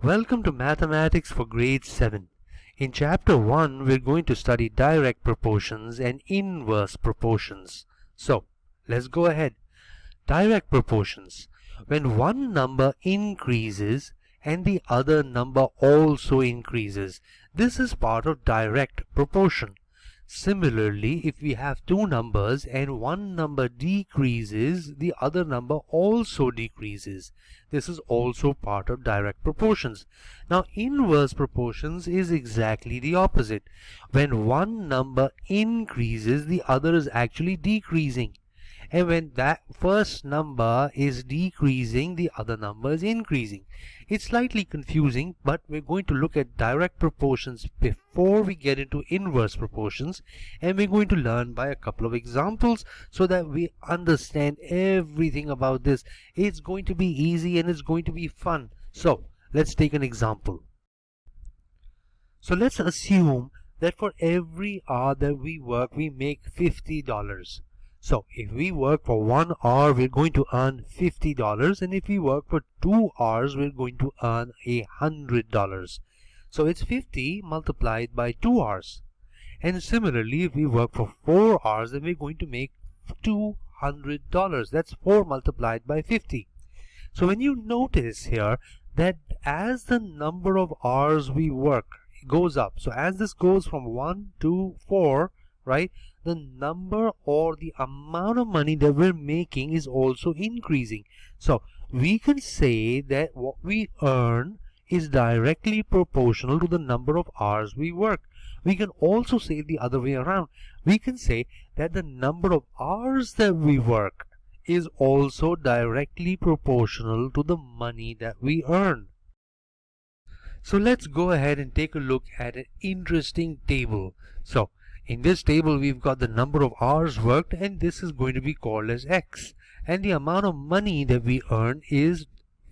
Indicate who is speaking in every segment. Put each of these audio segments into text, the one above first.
Speaker 1: Welcome to Mathematics for Grade 7. In Chapter 1, we're going to study direct proportions and inverse proportions. So, let's go ahead. Direct proportions. When one number increases and the other number also increases, this is part of direct proportion. Similarly, if we have two numbers and one number decreases, the other number also decreases. This is also part of direct proportions. Now, inverse proportions is exactly the opposite. When one number increases, the other is actually decreasing. And when that first number is decreasing, the other number is increasing. It's slightly confusing, but we're going to look at direct proportions before we get into inverse proportions, and we're going to learn by a couple of examples so that we understand everything about this. It's going to be easy and it's going to be fun. So let's take an example. So let's assume that for every hour that we work, we make $50. So if we work for 1 hour, we're going to earn $50, and if we work for 2 hours, we're going to earn $100. So it's 50 multiplied by 2 hours. And similarly, if we work for 4 hours, then we're going to make $200. That's 4 multiplied by 50. So when you notice here that as the number of hours we work goes up, so as this goes from 1 to 4, right, the number or the amount of money that we're making is also increasing. So we can say that what we earn is directly proportional to the number of hours we work. We can also say the other way around. We can say that the number of hours that we work is also directly proportional to the money that we earn. So let's go ahead and take a look at an interesting table. So in this table, we've got the number of hours worked, and this is going to be called as X. And the amount of money that we earn is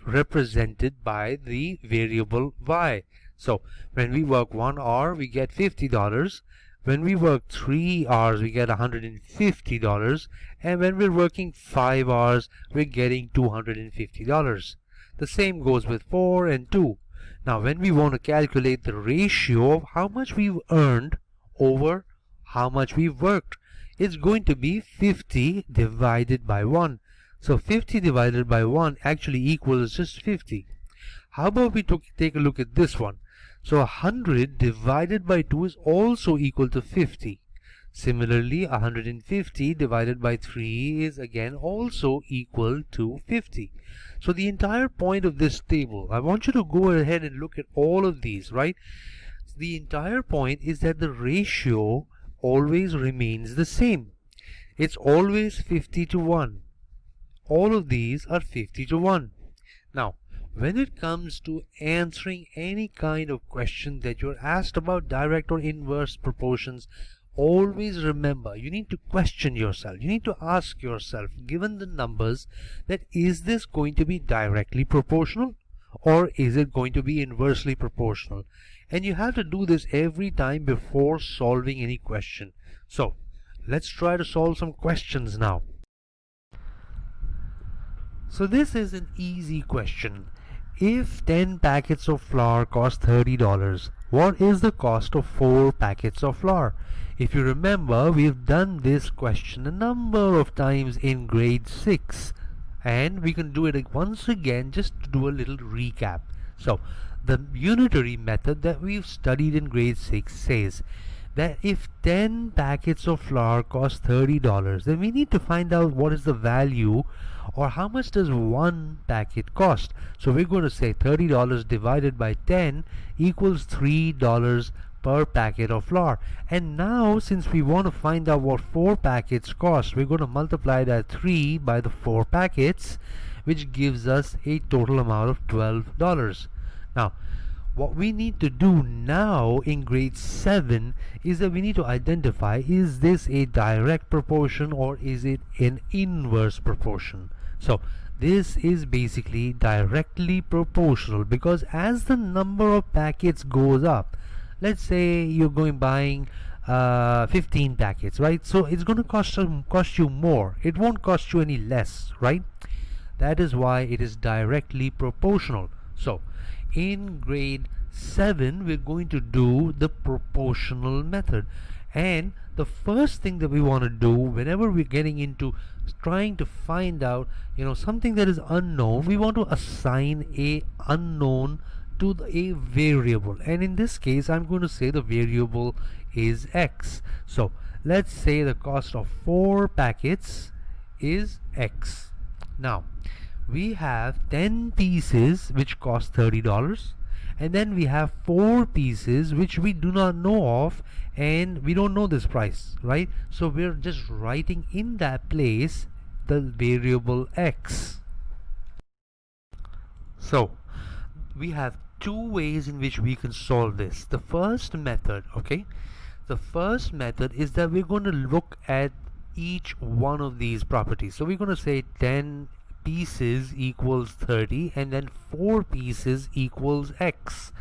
Speaker 1: represented by the variable Y. So when we work 1 hour, we get $50. When we work 3 hours, we get $150. And when we're working 5 hours, we're getting $250. The same goes with 4 and 2. Now, when we want to calculate the ratio of how much we've earned over how much we've worked, it's going to be 50 divided by 1. So 50 divided by 1 actually equals just 50. How about we take a look at this one? So 100 divided by 2 is also equal to 50. Similarly, 150 divided by 3 is again also equal to 50. So the entire point of this table, I want you to go ahead and look at all of these, right? The entire point is that the ratio always remains the same. It's always 50 to 1. All of these are 50 to 1. Now, when it comes to answering any kind of question that you're asked about direct or inverse proportions, always remember, you need to question yourself. You need to ask yourself, given the numbers, that is this going to be directly proportional or is it going to be inversely proportional? And you have to do this every time before solving any question. So let's try to solve some questions now. So this is an easy question. If 10 packets of flour cost $30, what is the cost of 4 packets of flour? If you remember, we've done this question a number of times in grade 6, and we can do it once again just to do a little recap. So the unitary method that we've studied in grade 6 says that if 10 packets of flour cost $30, then we need to find out what is the value or how much does 1 packet cost. So we're going to say $30 divided by 10 equals $3 per packet of flour. And now, since we want to find out what 4 packets cost, we're going to multiply that 3 by the 4 packets, which gives us a total amount of $12. Now, what we need to do now in grade 7 is that we need to identify, is this a direct proportion or is it an inverse proportion? So this is basically directly proportional, because as the number of packets goes up, let's say you're buying 15 packets, right? So it's going to cost you more. It won't cost you any less, right? That is why it is directly proportional. So In grade 7 we're going to do the proportional method, and the first thing that we want to do whenever we're getting into trying to find out something that is unknown, we want to assign a unknown to a variable, and in this case I'm going to say the variable is x. So let's say the cost of 4 packets is x. Now we have 10 pieces which cost $30, and then we have 4 pieces which we do not know of, and we don't know this price, right? So we're just writing in that place the variable x. So we have 2 ways in which we can solve this. The first method, the first method is that we're going to look at each one of these properties. So we're going to say 10 pieces equals 30, and then 4 pieces equals x.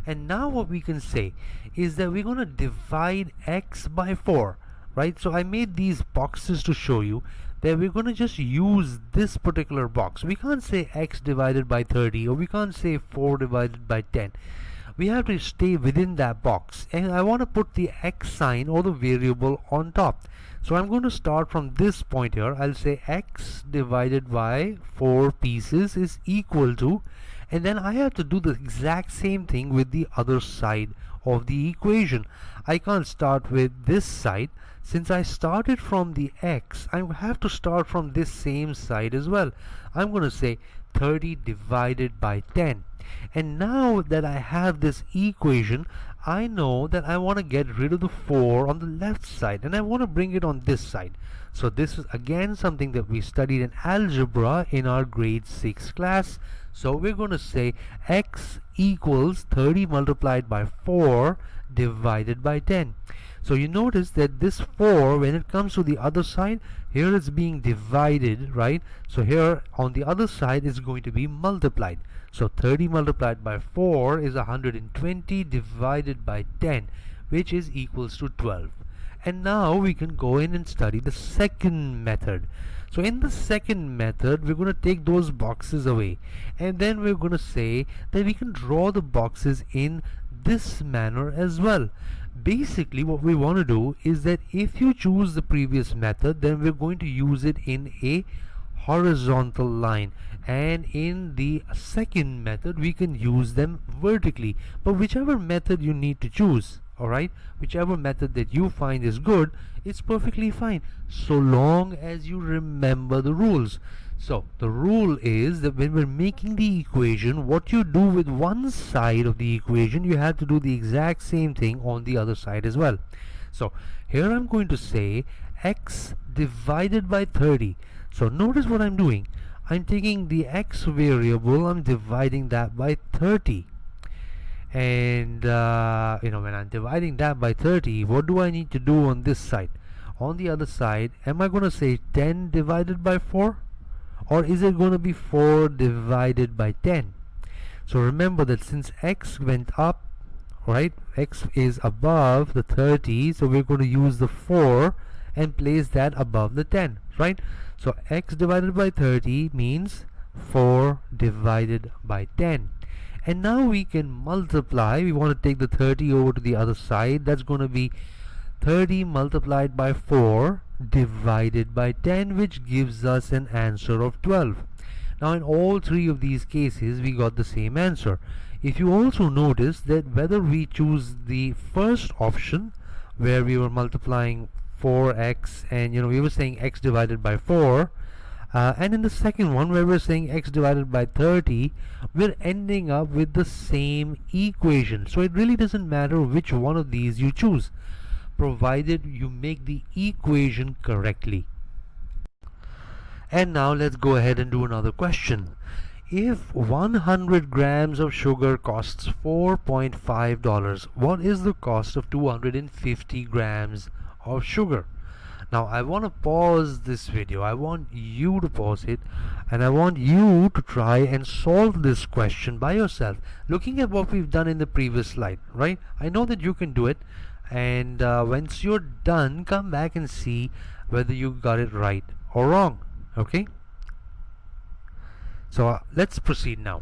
Speaker 1: And now what we can say is that we're going to divide x by 4, right? So I made these boxes to show you that we're going to just use this particular box. We can't say x divided by 30, or we can't say 4 divided by 10. We have to stay within that box, and I want to put the x sign or the variable on top. So I'm going to start from this point here. I'll say x divided by 4 pieces is equal to, and then I have to do the exact same thing with the other side of the equation. I can't start with this side. Since I started from the x, I have to start from this same side as well. I'm going to say 30 divided by 10. And now that I have this equation, I know that I want to get rid of the 4 on the left side, and I want to bring it on this side. So this is again something that we studied in algebra in our grade 6 class. So we're going to say x equals 30 multiplied by 4 divided by 10. So you notice that this 4, when it comes to the other side, here it's being divided, right? So here on the other side is going to be multiplied. So 30 multiplied by 4 is 120 divided by 10, which is equals to 12. And now we can go in and study the second method. So in the second method, we're going to take those boxes away, and then we're going to say that we can draw the boxes in this manner as well. Basically what we want to do is that if you choose the previous method, then we're going to use it in a horizontal line, and in the second method we can use them vertically. But whichever method you need to choose, alright, whichever method that you find is good, it's perfectly fine, so long as you remember the rules. So the rule is that when we're making the equation, what you do with one side of the equation, you have to do the exact same thing on the other side as well. So here I'm going to say x divided by 30. So notice what I'm doing. I'm taking the x variable, I'm dividing that by 30. And when I'm dividing that by 30, what do I need to do on this side? On the other side, am I going to say 10 divided by 4? Or is it going to be 4 divided by 10? So remember that since x went up, right, x is above the 30, so we're going to use the 4 and place that above the 10, right? So x divided by 30 means 4 divided by 10. And now we can multiply. We want to take the 30 over to the other side. That's going to be 30 multiplied by 4 divided by 10, which gives us an answer of 12. Now in all 3 of these cases we got the same answer. If you also notice that whether we choose the first option where we were multiplying 4x and we were saying x divided by 4, and in the second one where we're saying x divided by 30, we're ending up with the same equation. So it really doesn't matter which one of these you choose, provided you make the equation correctly. And now let's go ahead and do another question. If 100 grams of sugar costs $4.5, what is the cost of 250 grams of sugar? Now I want to pause this video. I want you to pause it, and I want you to try and solve this question by yourself, looking at what we've done in the previous slide, right? I know that you can do it, and once you're done, come back and see whether you got it right or wrong. Okay, so let's proceed now.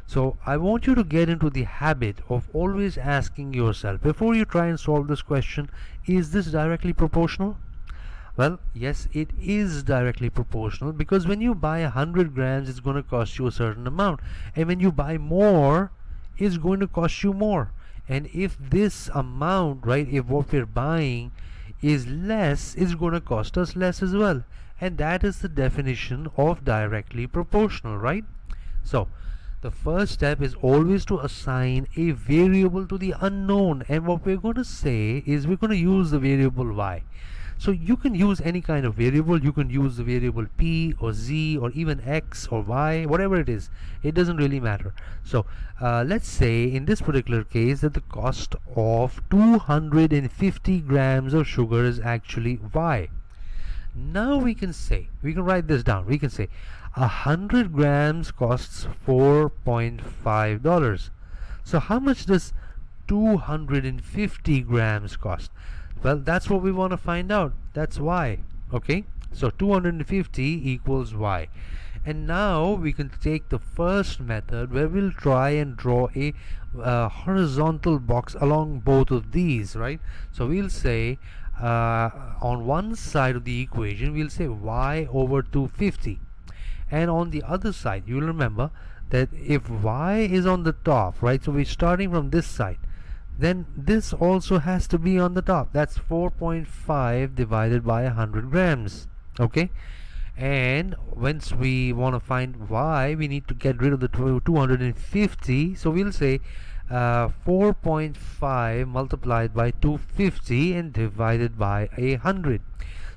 Speaker 1: So I want you to get into the habit of always asking yourself before you try and solve this question, is this directly proportional? Well, yes, it is directly proportional, because when you buy 100 grams, it's going to cost you a certain amount, and when you buy more, it's going to cost you more. And if this amount, right, if what we're buying is less, it's going to cost us less as well. And that is the definition of directly proportional, right? So the first step is always to assign a variable to the unknown, and what we're going to say is we're going to use the variable y. So you can use any kind of variable. You can use the variable p or z or even x or y, whatever it is. It doesn't really matter. So let's say in this particular case that the cost of 250 grams of sugar is actually y. Now we can write this down. We can say 100 grams costs $4.5. So how much does 250 grams cost? Well, that's what we want to find out. That's y. Okay, so 250 equals y. And now we can take the first method where we'll try and draw a horizontal box along both of these, right? So we'll say on one side of the equation we'll say y over 250, and on the other side you'll remember that if y is on the top, right, so we're starting from this side, then this also has to be on the top. That's 4.5 divided by 100 grams. Okay, and once we want to find y, we need to get rid of the 250, so we'll say 4.5 multiplied by 250 and divided by 100.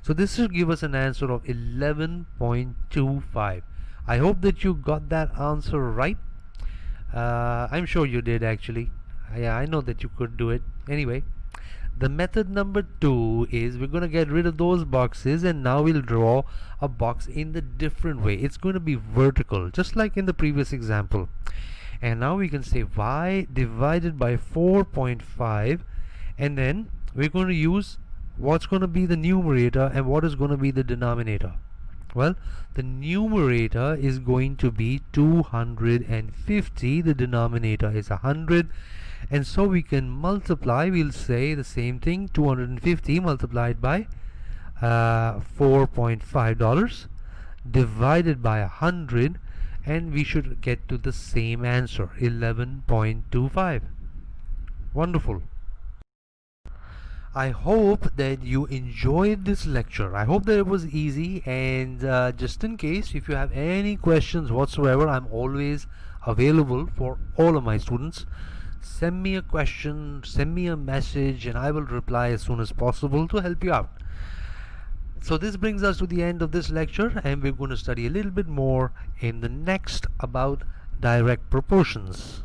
Speaker 1: So this will give us an answer of 11.25. I hope that you got that answer right. I'm sure you did actually. Yeah, I know that you could do it. Anyway, the method number 2 is we're going to get rid of those boxes, and now we'll draw a box in the different way. It's going to be vertical, just like in the previous example. And now we can say y divided by 4.5, and then we're going to use what's going to be the numerator and what is going to be the denominator. Well, the numerator is going to be 250, the denominator is 100, and so we can multiply. We'll say the same thing, 250 multiplied by $4.5 divided by 100, and we should get to the same answer, 11.25. Wonderful. I hope that you enjoyed this lecture. I hope that it was easy, and just in case if you have any questions whatsoever, I'm always available for all of my students. Send me a question, send me a message, and I will reply as soon as possible to help you out. So this brings us to the end of this lecture, and we're going to study a little bit more in the next about direct proportions.